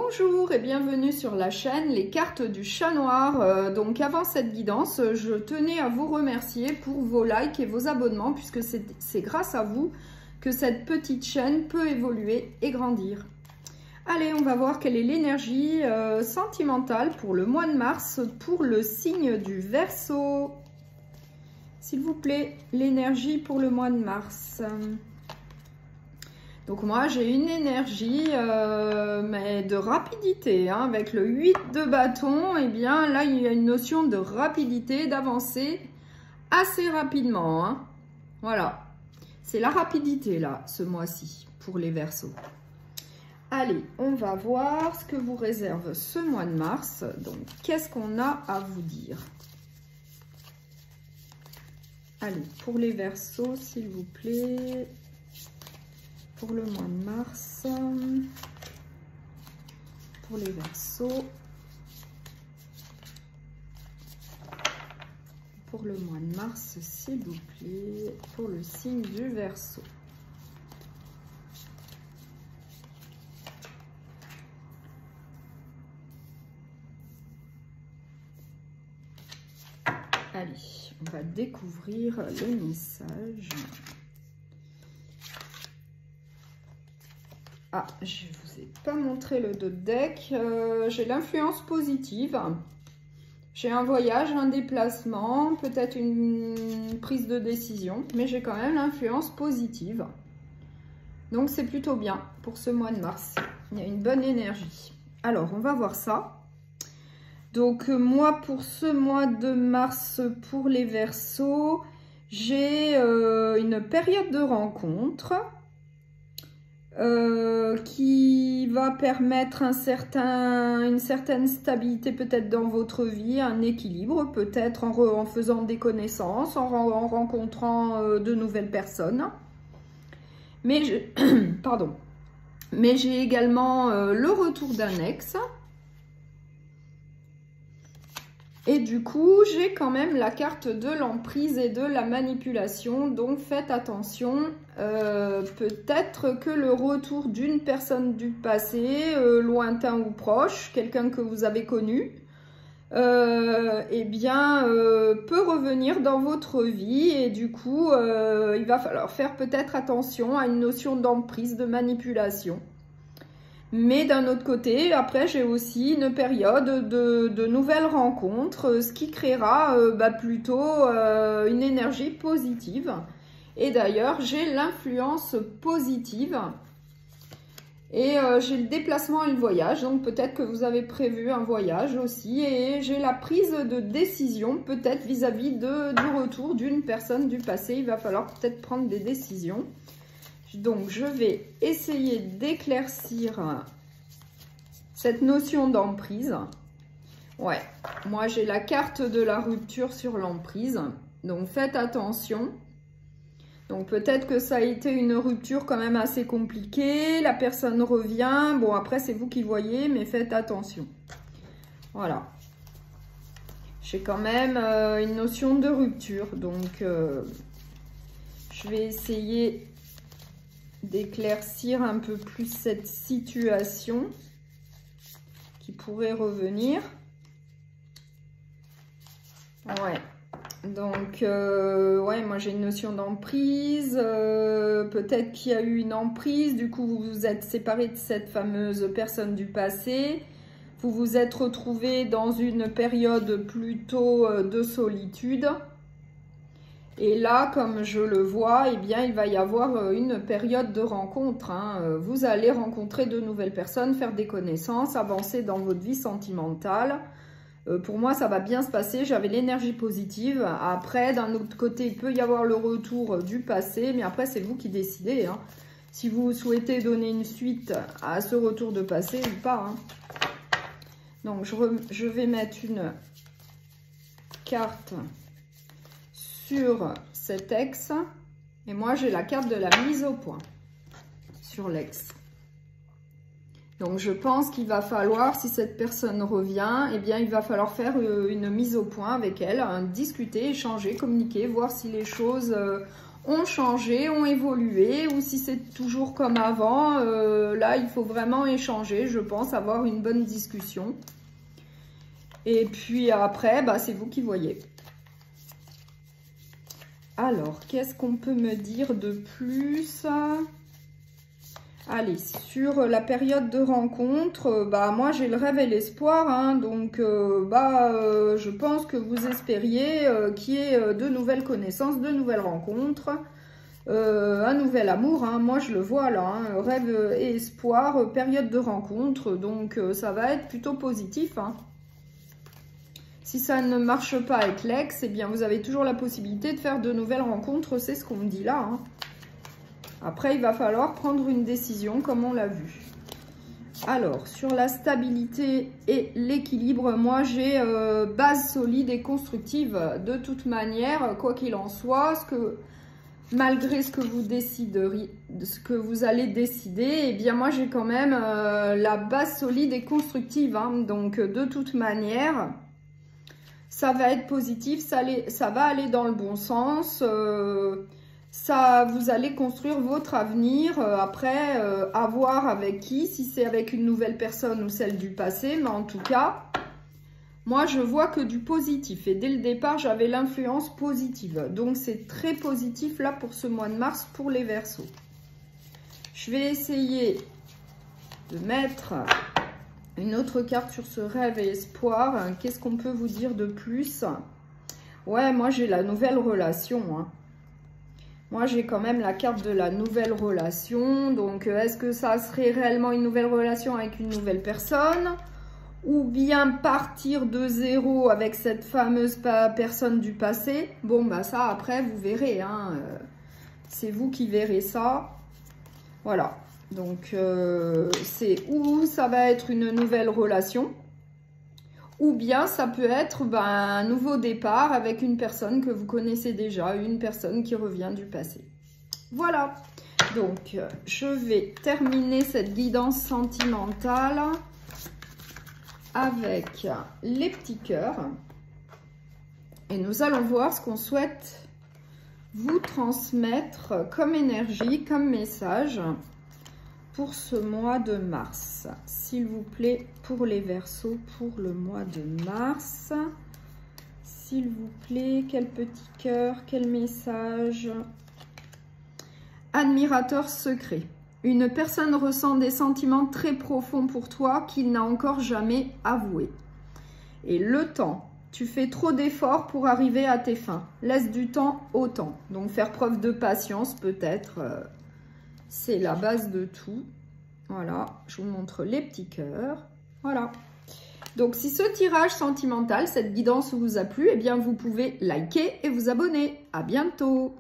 Bonjour et bienvenue sur la chaîne Les Cartes du Chat Noir. Donc avant cette guidance, je tenais à vous remercier pour vos likes et vos abonnements puisque c'est grâce à vous que cette petite chaîne peut évoluer et grandir. Allez, on va voir quelle est l'énergie sentimentale pour le mois de mars pour le signe du Verseau. S'il vous plaît, l'énergie pour le mois de mars. Donc moi j'ai une énergie mais de rapidité, hein, avec le 8 de bâton, et bien là il y a une notion de rapidité, d'avancer assez rapidement, hein. Voilà, c'est la rapidité là ce mois-ci pour les Verseaux. Allez, on va voir ce que vous réserve ce mois de mars. Donc qu'est-ce qu'on a à vous dire? Allez, pour les Verseaux s'il vous plaît. Pour le mois de mars, pour les Verseaux, pour le mois de mars, s'il vous plaît, pour le signe du Verseau. Allez, on va découvrir le message. Ah, je ne vous ai pas montré le dos de deck. J'ai l'influence positive. J'ai un voyage, un déplacement, peut-être une prise de décision, mais j'ai quand même l'influence positive. Donc c'est plutôt bien pour ce mois de mars. Il y a une bonne énergie. Alors, on va voir ça. Donc moi, pour ce mois de mars, pour les Verseaux, j'ai une période de rencontre. Qui va permettre une certaine stabilité peut-être dans votre vie, un équilibre peut-être en faisant des connaissances, en rencontrant de nouvelles personnes. Mais pardon. Mais j'ai également le retour d'un ex. Et du coup, j'ai quand même la carte de l'emprise et de la manipulation. Donc, faites attention. Peut-être que le retour d'une personne du passé, lointain ou proche, quelqu'un que vous avez connu, eh bien, peut revenir dans votre vie. Et du coup, il va falloir faire peut-être attention à une notion d'emprise, de manipulation. Mais d'un autre côté, après, j'ai aussi une période de nouvelles rencontres, ce qui créera plutôt une énergie positive. Et d'ailleurs, j'ai l'influence positive. Et j'ai le déplacement et le voyage. Donc peut-être que vous avez prévu un voyage aussi. Et j'ai la prise de décision, peut-être vis-à-vis du retour d'une personne du passé. Il va falloir peut-être prendre des décisions. Donc, je vais essayer d'éclaircir cette notion d'emprise. Ouais, moi, j'ai la carte de la rupture sur l'emprise. Donc, faites attention. Donc, peut-être que ça a été une rupture quand même assez compliquée. La personne revient. Bon, après, c'est vous qui voyez, mais faites attention. Voilà. J'ai quand même une notion de rupture. Donc, je vais essayer d'éclaircir un peu plus cette situation qui pourrait revenir. Ouais, donc ouais, moi j'ai une notion d'emprise, peut-être qu'il y a eu une emprise, du coup vous vous êtes séparé de cette fameuse personne du passé, vous vous êtes retrouvé dans une période plutôt de solitude. Et là, comme je le vois, eh bien, il va y avoir une période de rencontre, hein. Vous allez rencontrer de nouvelles personnes, faire des connaissances, avancer dans votre vie sentimentale. Pour moi, ça va bien se passer. J'avais l'énergie positive. Après, d'un autre côté, il peut y avoir le retour du passé. Mais après, c'est vous qui décidez, hein. Si vous souhaitez donner une suite à ce retour de passé ou pas, hein. Donc, je vais mettre une carte sur cet ex, et moi j'ai la carte de la mise au point sur l'ex. Donc je pense qu'il va falloir, si cette personne revient, eh bien il va falloir faire une mise au point avec elle, hein, discuter, échanger, communiquer, voir si les choses ont changé, ont évolué, ou si c'est toujours comme avant. Là, il faut vraiment échanger, je pense, avoir une bonne discussion. Et puis après, bah, c'est vous qui voyez. Alors, qu'est-ce qu'on peut me dire de plus? Allez, sur la période de rencontre, bah moi j'ai le rêve et l'espoir, hein, donc je pense que vous espériez qu'il y ait de nouvelles connaissances, de nouvelles rencontres, un nouvel amour, hein, moi je le vois là, hein, rêve et espoir, période de rencontre, donc ça va être plutôt positif, hein. Si ça ne marche pas avec l'ex, eh bien vous avez toujours la possibilité de faire de nouvelles rencontres, c'est ce qu'on me dit là, hein. Après, il va falloir prendre une décision, comme on l'a vu. Alors, sur la stabilité et l'équilibre, moi, j'ai base solide et constructive. De toute manière, quoi qu'il en soit, malgré ce que vous décideriez, ce que vous allez décider, eh bien, moi, j'ai quand même la base solide et constructive, hein. Donc, de toute manière, ça va être positif, ça va aller dans le bon sens. Vous allez construire votre avenir, après, à voir avec qui, si c'est avec une nouvelle personne ou celle du passé, mais en tout cas, moi je vois que du positif, et dès le départ j'avais l'influence positive, donc c'est très positif là pour ce mois de mars pour les Verseaux. Je vais essayer de mettre une autre carte sur ce rêve et espoir. Qu'est-ce qu'on peut vous dire de plus? Ouais, moi j'ai la nouvelle relation, hein. Moi, j'ai quand même la carte de la nouvelle relation. Donc, est-ce que ça serait réellement une nouvelle relation avec une nouvelle personne? Ou bien partir de zéro avec cette fameuse personne du passé? Bon, bah ça, après, vous verrez, hein. C'est vous qui verrez ça. Voilà. Donc, c'est où ça va être une nouvelle relation. Ou bien ça peut être un nouveau départ avec une personne que vous connaissez déjà, une personne qui revient du passé. Voilà, donc je vais terminer cette guidance sentimentale avec les petits cœurs. Et nous allons voir ce qu'on souhaite vous transmettre comme énergie, comme message pour ce mois de mars. S'il vous plaît, pour les Verseaux, pour le mois de mars. S'il vous plaît, quel petit cœur, quel message. Admirateur secret. Une personne ressent des sentiments très profonds pour toi qu'il n'a encore jamais avoués. Et le temps, tu fais trop d'efforts pour arriver à tes fins. Laisse du temps au temps. Donc faire preuve de patience peut-être. C'est la base de tout. Voilà, je vous montre les petits cœurs. Voilà. Donc, si ce tirage sentimental, cette guidance vous a plu, eh bien, vous pouvez liker et vous abonner. À bientôt!